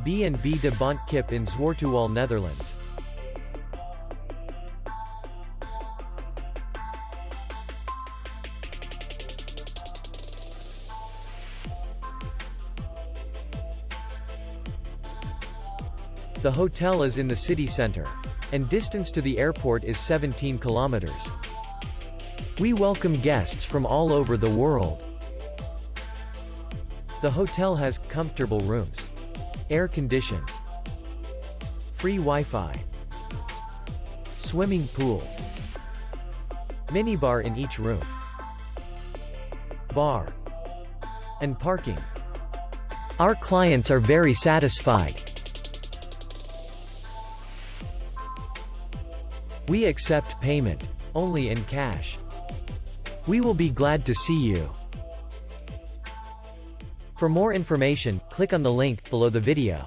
B&B de Bonte Kip in Zwartewaal, Netherlands. The hotel is in the city center, and distance to the airport is 17 kilometers. We welcome guests from all over the world. The hotel has comfortable rooms, air conditioned, free Wi-Fi, swimming pool, minibar in each room, bar, and parking. Our clients are very satisfied. We accept payment only in cash. We will be glad to see you. For more information, click on the link below the video.